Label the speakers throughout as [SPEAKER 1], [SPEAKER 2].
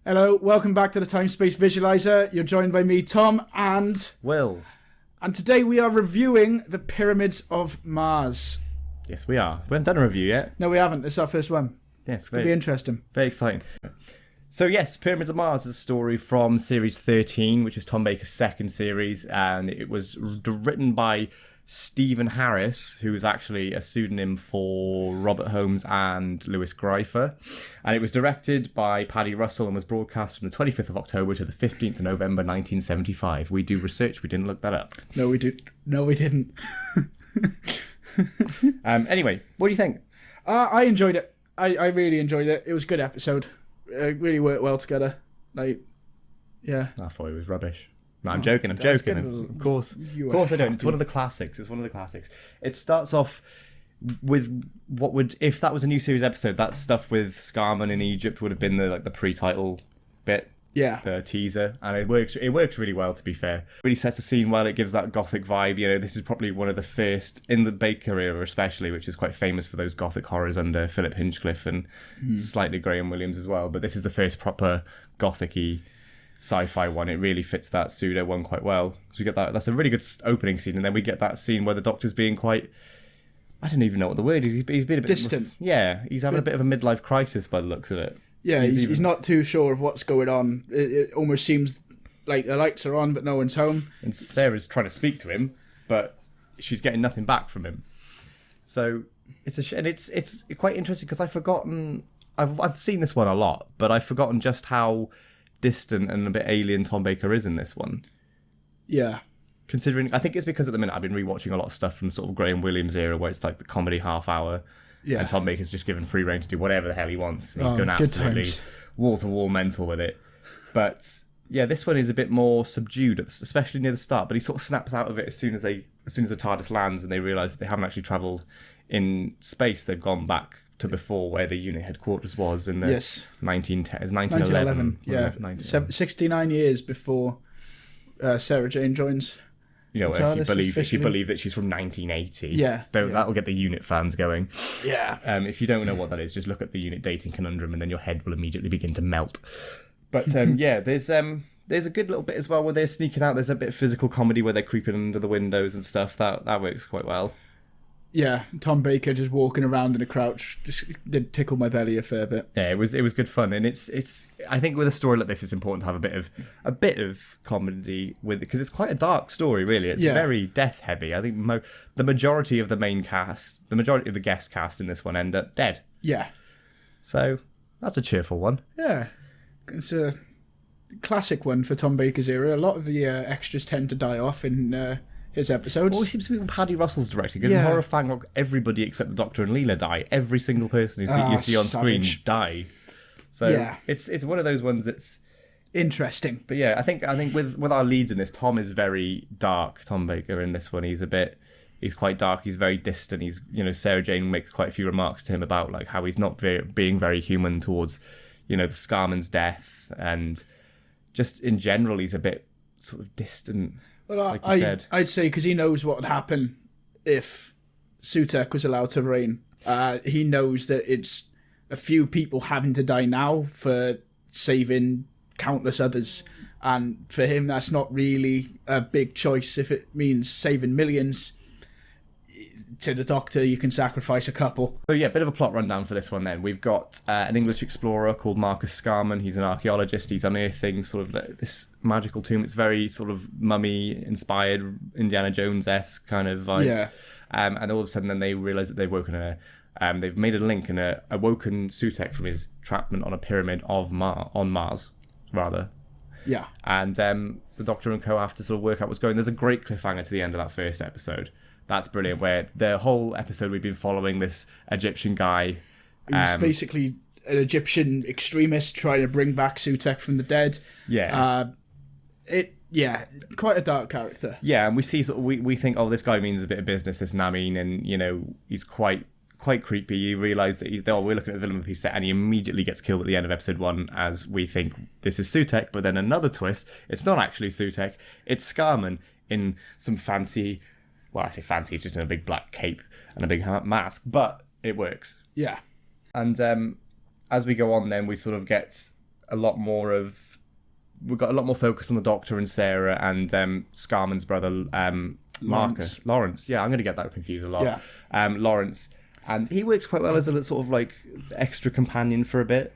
[SPEAKER 1] Hello, welcome back to the Time Space Visualiser. You're joined by me, Tom, and
[SPEAKER 2] Will.
[SPEAKER 1] And today we are reviewing the Pyramids of Mars.
[SPEAKER 2] Yes, we are. We haven't done a review yet.
[SPEAKER 1] No, we haven't. It's our first one.
[SPEAKER 2] Yes,
[SPEAKER 1] It'll be interesting.
[SPEAKER 2] Very exciting. So yes, Pyramids of Mars is a story from series 13, which is Tom Baker's second series, and it was written by Stephen Harris, who is actually a pseudonym for Robert Holmes and Lewis Greifer. And it was directed by Paddy Russell and was broadcast from the 25th of October to the 15th of November 1975. We do research, we didn't look that up.
[SPEAKER 1] No, we didn't.
[SPEAKER 2] Anyway, what do you think?
[SPEAKER 1] I enjoyed it. I really enjoyed it. It was a good episode. It really worked well together. Yeah.
[SPEAKER 2] I thought it was rubbish. No, I'm joking. Of course I don't. It's one of the classics. It starts off with what would, if that was a new series episode, that stuff with Scarman in Egypt would have been the pre-title bit.
[SPEAKER 1] Yeah.
[SPEAKER 2] The teaser. And it works really well, to be fair. Really sets a scene well. It gives that gothic vibe. You know, this is probably one of the first, in the Baker era especially, which is quite famous for those gothic horrors under Philip Hinchcliffe and slightly Graham Williams as well. But this is the first proper gothic-y sci-fi one. It really fits that pseudo one quite well. So we get that. That's a really good opening scene, and then we get that scene where the Doctor's being quite, I don't even know what the word is. He's been a bit
[SPEAKER 1] distant.
[SPEAKER 2] He's having a bit of a midlife crisis by the looks of it.
[SPEAKER 1] Yeah, he's not too sure of what's going on. It almost seems like the lights are on, but no one's home.
[SPEAKER 2] And Sarah's trying to speak to him, but she's getting nothing back from him. So it's quite interesting because I've forgotten. I've seen this one a lot, but I've forgotten just how distant and a bit alien Tom Baker is in this one.
[SPEAKER 1] Yeah.
[SPEAKER 2] Considering, I think it's because at the minute I've been rewatching a lot of stuff from sort of Graham Williams era where it's like the comedy half hour. Yeah. And Tom Baker's just given free rein to do whatever the hell he wants. He's going absolutely wall-to-wall mental with it. But yeah, this one is a bit more subdued, especially near the start. But he sort of snaps out of it as soon as the TARDIS lands and they realise that they haven't actually travelled in space. They've gone back to before where the unit headquarters was in the 1911.
[SPEAKER 1] Yeah, 69 years before Sarah Jane joins.
[SPEAKER 2] You know, if you believe that she's from 1980, that'll get the unit fans going.
[SPEAKER 1] Yeah.
[SPEAKER 2] If you don't know what that is, just look at the unit dating conundrum, and then your head will immediately begin to melt. But there's a good little bit as well where they're sneaking out. There's a bit of physical comedy where they're creeping under the windows and stuff. That works quite well.
[SPEAKER 1] Yeah, Tom Baker just walking around in a crouch just did tickle my belly a fair bit.
[SPEAKER 2] Yeah, it was good fun, and it's I think with a story like this, it's important to have a bit of comedy with it because it's quite a dark story, really. It's very death heavy. I think the majority of the main cast, the majority of the guest cast in this one end up dead.
[SPEAKER 1] Yeah, so
[SPEAKER 2] that's a cheerful one.
[SPEAKER 1] Yeah, it's a classic one for Tom Baker's era. A lot of the extras tend to die off in his episodes.
[SPEAKER 2] Well, it seems to be when Paddy Russell's directing. Because in Horror Fangog, everybody except the Doctor and Leela die. Every single person you see on screen die. So it's one of those ones that's
[SPEAKER 1] interesting.
[SPEAKER 2] But yeah, I think with our leads in this, Tom is very dark. Tom Baker in this one, he's quite dark. He's very distant. Sarah Jane makes quite a few remarks to him about like how he's not being very human towards, the Scarman's death, and just in general, he's a bit sort of distant.
[SPEAKER 1] Well, I'd say because he knows what would happen if Sutekh was allowed to reign. He knows that it's a few people having to die now for saving countless others. And for him, that's not really a big choice. If it means saving millions, to the Doctor, you can sacrifice a couple.
[SPEAKER 2] So yeah, a bit of a plot rundown for this one then. We've got an English explorer called Marcus Scarman. He's an archaeologist. He's unearthing sort of this magical tomb. It's very sort of mummy-inspired, Indiana Jones-esque kind of vibes. Yeah. And all of a sudden then they realise that they've they've made a link and awoken Sutekh from his entrapment on a pyramid on Mars, rather.
[SPEAKER 1] Yeah.
[SPEAKER 2] And the Doctor and co have to sort of work out what's going. There's a great cliffhanger to the end of that first episode. That's brilliant, where the whole episode we've been following this Egyptian guy.
[SPEAKER 1] Who's basically an Egyptian extremist trying to bring back Sutekh from the dead.
[SPEAKER 2] Yeah.
[SPEAKER 1] Quite a dark character.
[SPEAKER 2] Yeah, and we see we think, oh, this guy means a bit of business, this Namin, and he's quite creepy. You realise that we're looking at the villain of the set, and he immediately gets killed at the end of episode 1 as we think this is Sutekh, but then another twist, it's not actually Sutekh, it's Scarman in some fancy. Well, I say fancy, he's just in a big black cape and a big mask, but it works.
[SPEAKER 1] Yeah.
[SPEAKER 2] And as we go on then, we sort of get a lot more of... We've got a lot more focus on the Doctor and Sarah and Scarman's brother, Marcus. Lawrence. Yeah, I'm going to get that confused a lot.
[SPEAKER 1] Yeah.
[SPEAKER 2] Lawrence. And he works quite well as a sort of like extra companion for a bit.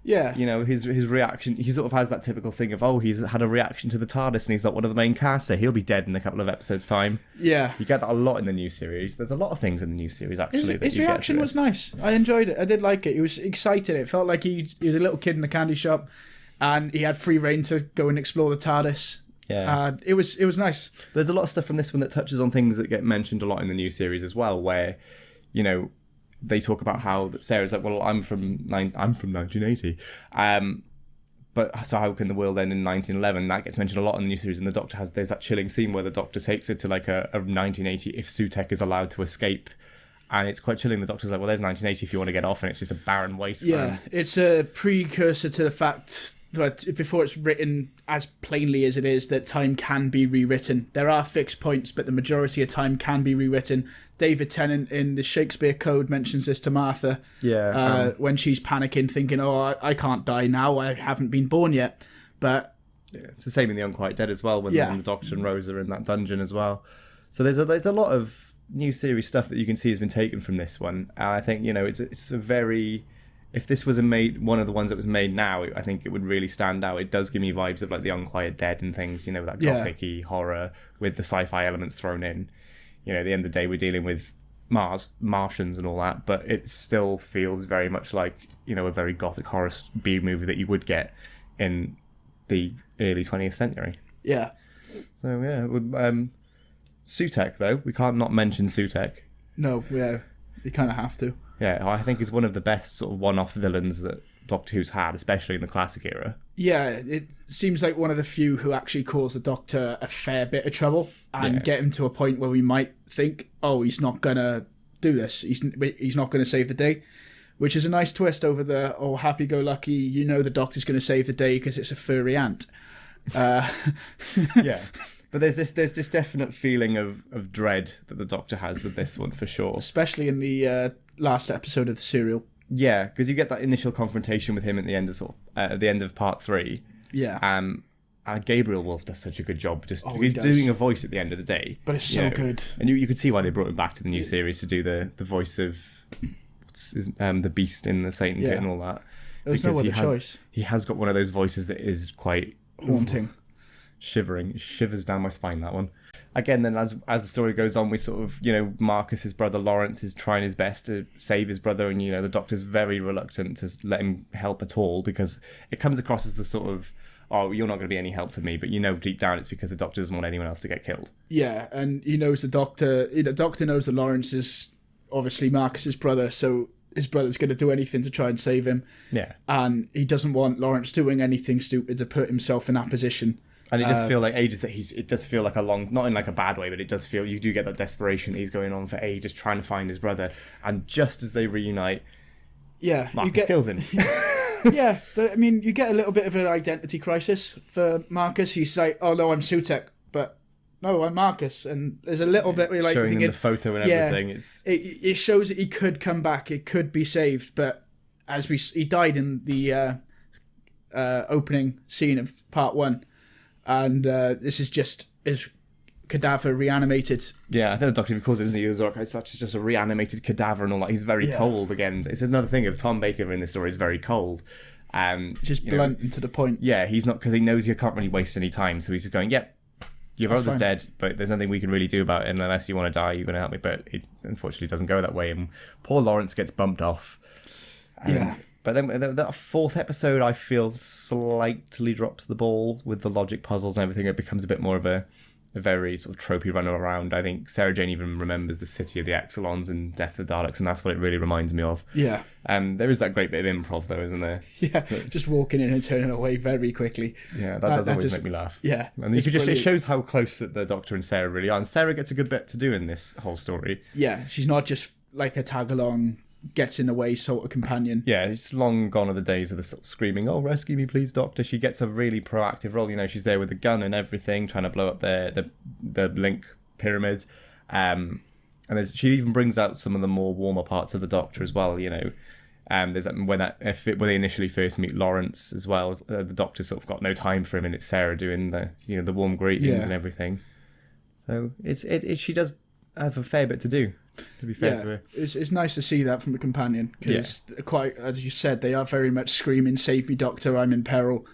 [SPEAKER 1] Yeah.
[SPEAKER 2] You know, his reaction, he sort of has that typical thing of, he's had a reaction to the TARDIS and he's not one of the main cast, so he'll be dead in a couple of episodes' time.
[SPEAKER 1] Yeah.
[SPEAKER 2] You get that a lot in the new series. There's a lot of things in the new series, actually.
[SPEAKER 1] His reaction was nice. I enjoyed it. I did like it. He was excited. It felt like he was a little kid in a candy shop and he had free reign to go and explore the TARDIS.
[SPEAKER 2] Yeah.
[SPEAKER 1] It was nice.
[SPEAKER 2] There's a lot of stuff from this one that touches on things that get mentioned a lot in the new series as well, where, you know, they talk about how Sarah's like, well, I'm from 1980, but so how can the world end in 1911? That gets mentioned a lot in the new series, and the Doctor there's that chilling scene where the Doctor takes it to like a 1980 if Sutekh is allowed to escape, and it's quite chilling. The Doctor's like, well, there's 1980 if you want to get off, and it's just a barren wasteland.
[SPEAKER 1] Yeah, it's a precursor to the fact that before it's written as plainly as it is, that time can be rewritten. There are fixed points, but the majority of time can be rewritten. David Tennant in the Shakespeare Code mentions this to Martha.
[SPEAKER 2] Yeah.
[SPEAKER 1] When she's panicking, thinking, I can't die now, I haven't been born yet. But
[SPEAKER 2] yeah, it's the same in The Unquiet Dead as well, when the Doctor and Rose are in that dungeon as well. So there's a lot of new series stuff that you can see has been taken from this one. And I think, you know, it's a very... If this was one of the ones that was made now, I think it would really stand out. It does give me vibes of like The Unquiet Dead and things, you know, that gothic-y horror with the sci-fi elements thrown in. You know, at the end of the day, we're dealing with Martians and all that, but it still feels very much like, you know, a very gothic horror B movie that you would get in the early 20th century.
[SPEAKER 1] Yeah.
[SPEAKER 2] So, yeah. Sutekh, though, we can't not mention Sutekh.
[SPEAKER 1] No, yeah, you kind of have to.
[SPEAKER 2] Yeah, I think he's one of the best sort of one-off villains that Doctor Who's had, especially in the classic era.
[SPEAKER 1] Yeah, it seems like one of the few who actually cause the Doctor a fair bit of trouble and get him to a point where we might think, he's not going to do this. He's not going to save the day, which is a nice twist over the, happy-go-lucky, you know the Doctor's going to save the day because it's a furry ant.
[SPEAKER 2] Yeah. But there's this definite feeling of dread that the Doctor has with this one, for sure.
[SPEAKER 1] Especially in the last episode of the serial.
[SPEAKER 2] Yeah, because you get that initial confrontation with him at the end of at the end of part 3.
[SPEAKER 1] Yeah.
[SPEAKER 2] Gabriel Wolf does such a good job.
[SPEAKER 1] He's
[SPEAKER 2] doing a voice at the end of the day.
[SPEAKER 1] But it's so good.
[SPEAKER 2] And you could see why they brought him back to the new series to do the voice of the Beast in the Satan Pit and all that.
[SPEAKER 1] There's no other choice.
[SPEAKER 2] He has got one of those voices that is quite
[SPEAKER 1] haunting.
[SPEAKER 2] Shivering. It shivers down my spine, that one. Again, then as the story goes on, we sort of, you know, Marcus's brother Lawrence is trying his best to save his brother, and, you know, the Doctor's very reluctant to let him help at all, because it comes across as the sort of, you're not going to be any help to me, but you know deep down it's because the Doctor doesn't want anyone else to get killed.
[SPEAKER 1] Yeah, and he knows the Doctor knows that Lawrence is obviously Marcus's brother, so his brother's going to do anything to try and save him.
[SPEAKER 2] Yeah.
[SPEAKER 1] And he doesn't want Lawrence doing anything stupid to put himself in that position.
[SPEAKER 2] And it does feel like ages that it does feel like a long, not in like a bad way, but it does feel, you do get that desperation that he's going on for ages trying to find his brother. And just as they reunite, Marcus kills him.
[SPEAKER 1] Yeah, but I mean, you get a little bit of an identity crisis for Marcus. He's like, oh no, I'm Sutekh, but no, I'm Marcus. And there's a little bit where you're like,
[SPEAKER 2] showing him the photo and everything.
[SPEAKER 1] It shows that he could come back, it could be saved, but he died in the opening scene of part 1. And this is just his cadaver reanimated.
[SPEAKER 2] Yeah, I think the Doctor calls it, isn't he? It's just a reanimated cadaver and all that. He's very cold again. It's another thing of Tom Baker in this story is very cold.
[SPEAKER 1] Just blunt and to the point.
[SPEAKER 2] Yeah, he's not, because he knows you can't really waste any time. So he's just going, yep, your brother's dead, but there's nothing we can really do about it. And unless you want to die, you're going to help me. But it unfortunately doesn't go that way. And poor Lawrence gets bumped off. But then that 4th episode, I feel, slightly drops the ball with the logic puzzles and everything. It becomes a bit more of a very sort of tropey run around. I think Sarah Jane even remembers the City of the Exelons and Death of the Daleks, and that's what it really reminds me of.
[SPEAKER 1] Yeah.
[SPEAKER 2] There is that great bit of improv, though, isn't there?
[SPEAKER 1] Yeah, just walking in and turning away very quickly.
[SPEAKER 2] Yeah, that does always make me laugh.
[SPEAKER 1] Yeah.
[SPEAKER 2] And it shows how close that the Doctor and Sarah really are. And Sarah gets a good bit to do in this whole story.
[SPEAKER 1] Yeah, she's not just like a tag-along, gets in the way sort of companion.
[SPEAKER 2] Yeah, it's long gone are the days of the sort of screaming, oh, rescue me please, Doctor. She gets a really proactive role. You know, she's there with the gun and everything, trying to blow up the Link pyramid. And she even brings out some of the more warmer parts of the Doctor as well, you know. There's when they initially first meet Lawrence as well. The Doctor sort of got no time for him, and it's Sarah doing the warm greetings and everything. So she does have a fair bit to do. To be fair to her,
[SPEAKER 1] it's nice to see that from a companion because, quite as you said, they are very much screaming, "Save me, Doctor! I'm in peril."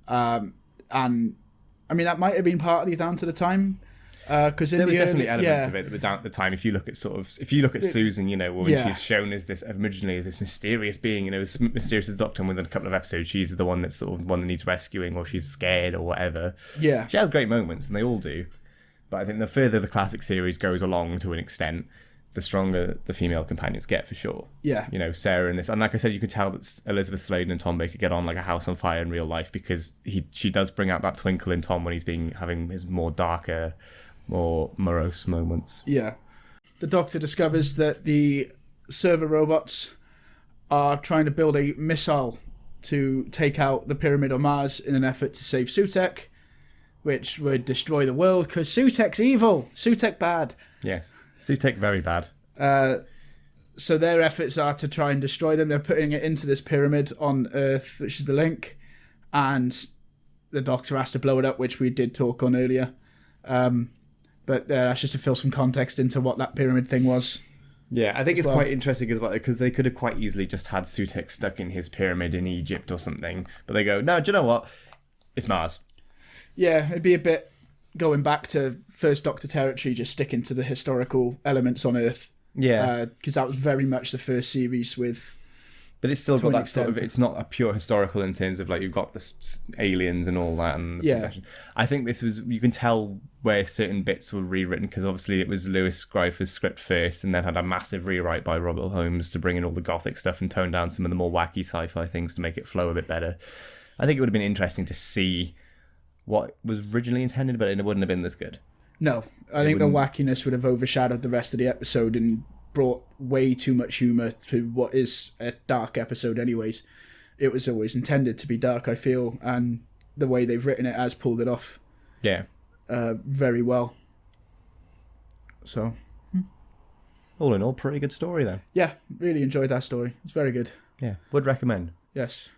[SPEAKER 1] And I mean that might have been partly down to the time. Because
[SPEAKER 2] there was definitely elements of it that were down at the time. If you look at Susan, when she's shown as this originally as this mysterious being, as mysterious as Doctor, and within a couple of episodes, she's the one that's sort of one that needs rescuing, or she's scared, or whatever.
[SPEAKER 1] Yeah,
[SPEAKER 2] she has great moments, and they all do. But I think the further the classic series goes along, to an extent, the stronger the female companions get, for sure.
[SPEAKER 1] Yeah,
[SPEAKER 2] Sarah in this, and like I said, you can tell that Elizabeth-Sladen and Tom Baker get on like a house on fire in real life, because she does bring out that twinkle in Tom when he's having his more darker, more morose moments.
[SPEAKER 1] Yeah. The Doctor discovers that the server robots are trying to build a missile to take out the pyramid on Mars in an effort to save Sutekh, which would destroy the world because Sutekh's evil. Sutekh bad.
[SPEAKER 2] Yes. Sutekh very bad.
[SPEAKER 1] So their efforts are to try and destroy them. They're putting it into this pyramid on Earth, which is the link, and the Doctor has to blow it up, which we did talk on earlier. But that's just to fill some context into what that pyramid thing was.
[SPEAKER 2] Yeah, I think it's quite interesting as well, because they could have quite easily just had Sutekh stuck in his pyramid in Egypt or something. But they go, no, do you know what? It's Mars.
[SPEAKER 1] Yeah, it'd be a bit going back to First Doctor territory, just sticking to the historical elements on Earth.
[SPEAKER 2] Yeah.
[SPEAKER 1] Because that was very much the first series with...
[SPEAKER 2] But it's still got that sort of... It's not a pure historical in terms of, you've got the aliens and all that and the possession. I think this was... You can tell where certain bits were rewritten, because obviously it was Lewis Greifer's script first, and then had a massive rewrite by Robert Holmes to bring in all the gothic stuff and tone down some of the more wacky sci-fi things to make it flow a bit better. I think it would have been interesting to see what was originally intended, but it wouldn't have been this good.
[SPEAKER 1] No. I think the wackiness would have overshadowed the rest of the episode and brought way too much humour to what is a dark episode anyways. It was always intended to be dark, I feel, and the way they've written it has pulled it off very well. So,
[SPEAKER 2] all in all, pretty good story then.
[SPEAKER 1] Yeah, really enjoyed that story. It's very good.
[SPEAKER 2] Yeah, would recommend.
[SPEAKER 1] Yes.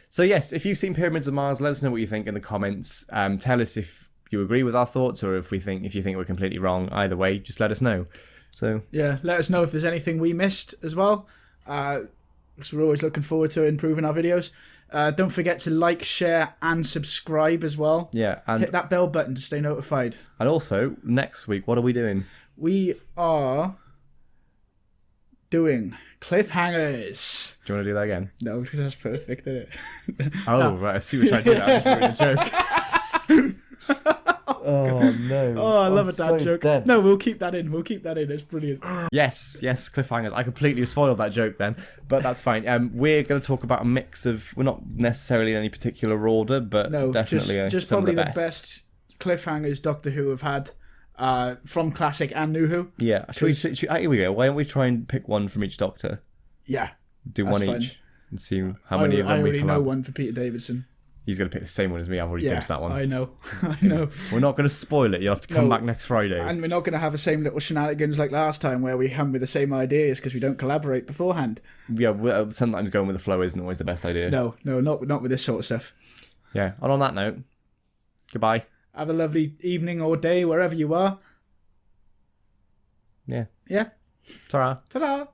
[SPEAKER 2] So yes, if you've seen Pyramids of Mars, let us know what you think in the comments. Tell us if you agree with our thoughts, or if you think we're completely wrong. Either way, just let us know. So
[SPEAKER 1] yeah, let us know if there's anything we missed as well, because we're always looking forward to improving our videos. Don't forget to like, share, and subscribe as well.
[SPEAKER 2] Yeah, and
[SPEAKER 1] hit that bell button to stay notified.
[SPEAKER 2] And also, next week, what are we doing?
[SPEAKER 1] We are doing cliffhangers.
[SPEAKER 2] Do you want to do that again?
[SPEAKER 1] No, because that's perfect, isn't it?
[SPEAKER 2] Oh, right, I see what you're trying to do now. I was doing a joke. Oh no!
[SPEAKER 1] Oh, I love a dad joke. Dead. No, we'll keep that in. It's brilliant.
[SPEAKER 2] Yes, cliffhangers. I completely spoiled that joke then, but that's fine. We're going to talk about a mix of. We're not necessarily in any particular order, but definitely
[SPEAKER 1] just probably the best cliffhangers Doctor Who have had, from classic and New Who.
[SPEAKER 2] Yeah. Here we go. Why don't we try and pick one from each Doctor?
[SPEAKER 1] Yeah.
[SPEAKER 2] Do one
[SPEAKER 1] fun.
[SPEAKER 2] Each and see how many of them we
[SPEAKER 1] already know one for Peter Davidson.
[SPEAKER 2] He's going to pick the same one as me. I've already guessed that one.
[SPEAKER 1] I know.
[SPEAKER 2] We're not going to spoil it. You'll have to come back next Friday.
[SPEAKER 1] And we're not going to have the same little shenanigans like last time where we come with the same ideas because we don't collaborate beforehand.
[SPEAKER 2] Yeah, sometimes going with the flow isn't always the best idea.
[SPEAKER 1] No, not with this sort of stuff.
[SPEAKER 2] Yeah, and on that note, goodbye.
[SPEAKER 1] Have a lovely evening or day wherever you are.
[SPEAKER 2] Yeah.
[SPEAKER 1] Yeah.
[SPEAKER 2] Ta-ra.
[SPEAKER 1] Ta-da.